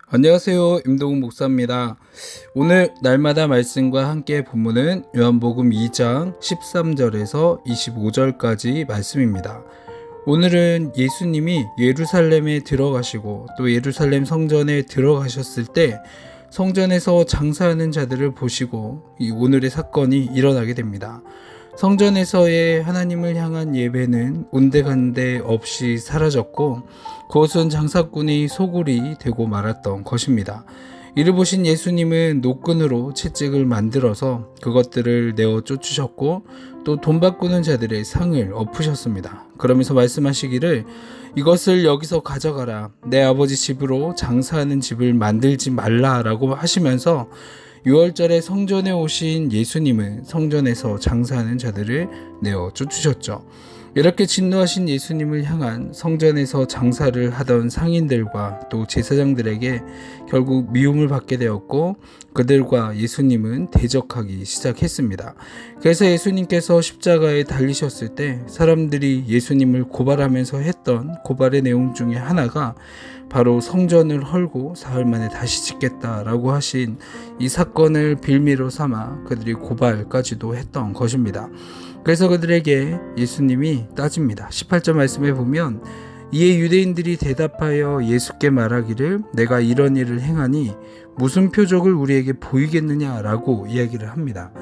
안녕하세요. 임동훈 목사입니다. 오늘 날마다 말씀과 함께 본문은 요한복음 2장 13절에서 25절까지 말씀입니다. 오늘은 예수님이 예루살렘에 들어가시고 또 예루살렘 성전에 들어가셨을 때 성전에서 장사하는 자들을 보시고 이 오늘의 사건이 일어나게 됩니다. 성전에서의 하나님을 향한 예배는 온데간데 없이 사라졌고 그것은 장사꾼의 소굴이 되고 말았던 것입니다. 이를 보신 예수님은 노끈으로 채찍을 만들어서 그것들을 내어 쫓으셨고 또 돈 바꾸는 자들의 상을 엎으셨습니다. 그러면서 말씀하시기를 이것을 여기서 가져가라. 내 아버지 집으로 장사하는 집을 만들지 말라라고 하시면서 6월절에 성전에 오신 예수님은 성전에서 장사하는 자들을 내어 쫓으셨죠. 이렇게 진노하신 예수님을 향한 성전에서 장사를 하던 상인들과 또 제사장들에게 결국 미움을 받게 되었고 그들과 예수님은 대적하기 시작했습니다. 그래서 예수님께서 십자가에 달리셨을 때 사람들이 예수님을 고발하면서 했던 고발의 내용 중에 하나가 바로 성전을 헐고 사흘 만에 다시 짓겠다라고 하신 이 사건을 빌미로 삼아 그들이 고발까지도 했던 것입니다. 그래서 그들에게 예수님이 따집니다. 18절 말씀에 보면 이에 유대인들이 대답하여 예수께 말하기를 내가 이런 일을 행하니 무슨 표적을 우리에게 보이겠느냐라고 이야기를 합니다.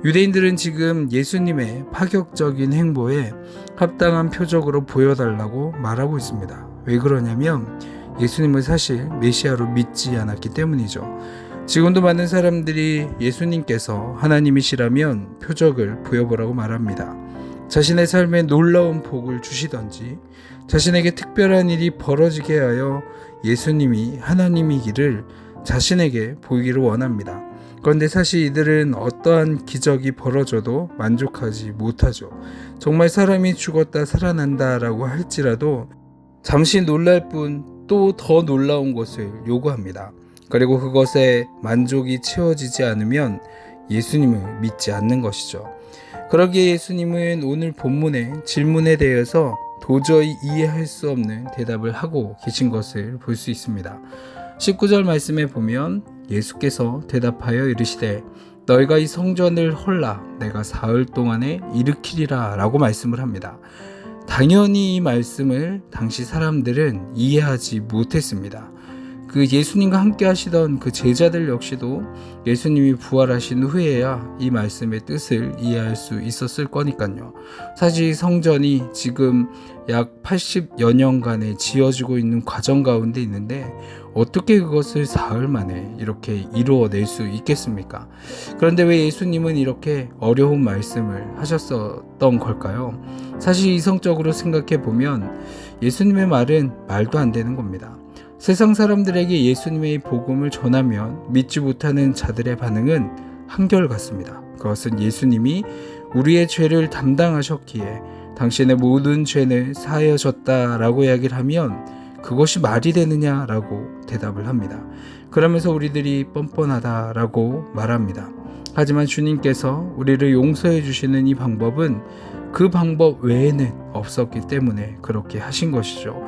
유대인들은 지금 예수님의 파격적인 행보에 합당한 표적으로 보여달라고 말하고 있습니다. 왜 그러냐면 예수님을 사실 메시아로 믿지 않았기 때문이죠. 지금도 많은 사람들이 예수님께서 하나님이시라면 표적을 보여보라고 말합니다. 자신의 삶에 놀라운 복을 주시던지 자신에게 특별한 일이 벌어지게 하여 예수님이 하나님이기를 자신에게 보이기를 원합니다. 그런데 사실 이들은 어떠한 기적이 벌어져도 만족하지 못하죠. 정말 사람이 죽었다 살아난다 라고 할지라도 잠시 놀랄 뿐 또 더 놀라운 것을 요구합니다. 그리고 그것에 만족이 채워지지 않으면 예수님을 믿지 않는 것이죠. 그러기에 예수님은 오늘 본문의 질문에 대해서 도저히 이해할 수 없는 대답을 하고 계신 것을 볼 수 있습니다. 19절 말씀에 보면 예수께서 대답하여 이르시되 너희가 이 성전을 헐라 내가 사흘 동안에 일으키리라 라고 말씀을 합니다. 당연히 이 말씀을 당시 사람들은 이해하지 못했습니다. 그 예수님과 함께 하시던 그 제자들 역시도 예수님이 부활하신 후에야 이 말씀의 뜻을 이해할 수 있었을 거니까요. 사실 성전이 지금 약 80여 년간에 지어지고 있는 과정 가운데 있는데 어떻게 그것을 사흘 만에 이렇게 이루어낼 수 있겠습니까? 그런데 왜 예수님은 이렇게 어려운 말씀을 하셨었던 걸까요? 사실 이성적으로 생각해 보면 예수님의 말은 말도 안 되는 겁니다. 세상 사람들에게 예수님의 복음을 전하면 믿지 못하는 자들의 반응은 한결같습니다. 그것은 예수님이 우리의 죄를 담당하셨기에 당신의 모든 죄는 사하여졌다라고 이야기를 하면 그것이 말이 되느냐라고 대답을 합니다. 그러면서 우리들이 뻔뻔하다라고 말합니다. 하지만 주님께서 우리를 용서해 주시는 이 방법은 그 방법 외에는 없었기 때문에 그렇게 하신 것이죠.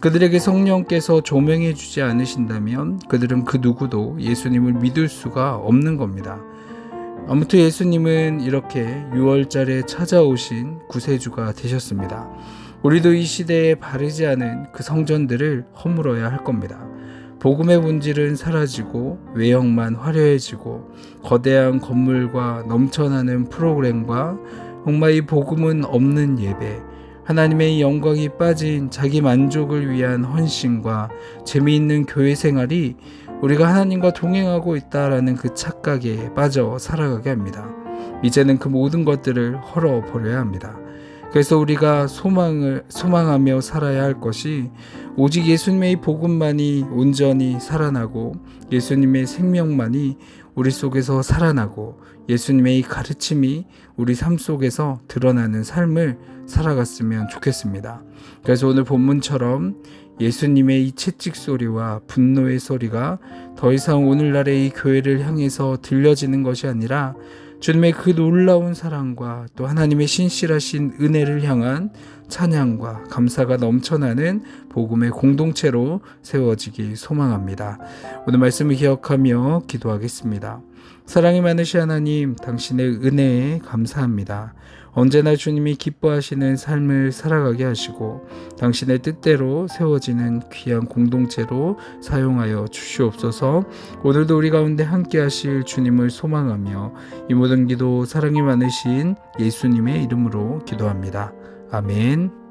그들에게 성령께서 조명해 주지 않으신다면 그들은 그 누구도 예수님을 믿을 수가 없는 겁니다. 아무튼 예수님은 이렇게 6월절에 찾아오신 구세주가 되셨습니다. 우리도 이 시대에 바르지 않은 그 성전들을 허물어야 할 겁니다. 복음의 본질은 사라지고 외형만 화려해지고 거대한 건물과 넘쳐나는 프로그램과 정말 이 복음은 없는 예배, 하나님의 영광이 빠진 자기 만족을 위한 헌신과 재미있는 교회 생활이 우리가 하나님과 동행하고 있다라는 그 착각에 빠져 살아가게 합니다. 이제는 그 모든 것들을 헐어버려야 합니다. 그래서 우리가 소망하며 살아야 할 것이 오직 예수님의 복음만이 온전히 살아나고 예수님의 생명만이 우리 속에서 살아나고 예수님의 가르침이 우리 삶 속에서 드러나는 삶을 살아갔으면 좋겠습니다. 그래서 오늘 본문처럼 예수님의 이 채찍 소리와 분노의 소리가 더 이상 오늘날의 이 교회를 향해서 들려지는 것이 아니라 주님의 그 놀라운 사랑과 또 하나님의 신실하신 은혜를 향한 찬양과 감사가 넘쳐나는 복음의 공동체로 세워지길 소망합니다. 오늘 말씀을 기억하며 기도하겠습니다. 사랑이 많으신 하나님, 당신의 은혜에 감사합니다. 언제나 주님이 기뻐하시는 삶을 살아가게 하시고 당신의 뜻대로 세워지는 귀한 공동체로 사용하여 주시옵소서. 오늘도 우리 가운데 함께 하실 주님을 소망하며 이 모든 기도 사랑이 많으신 예수님의 이름으로 기도합니다. 아멘.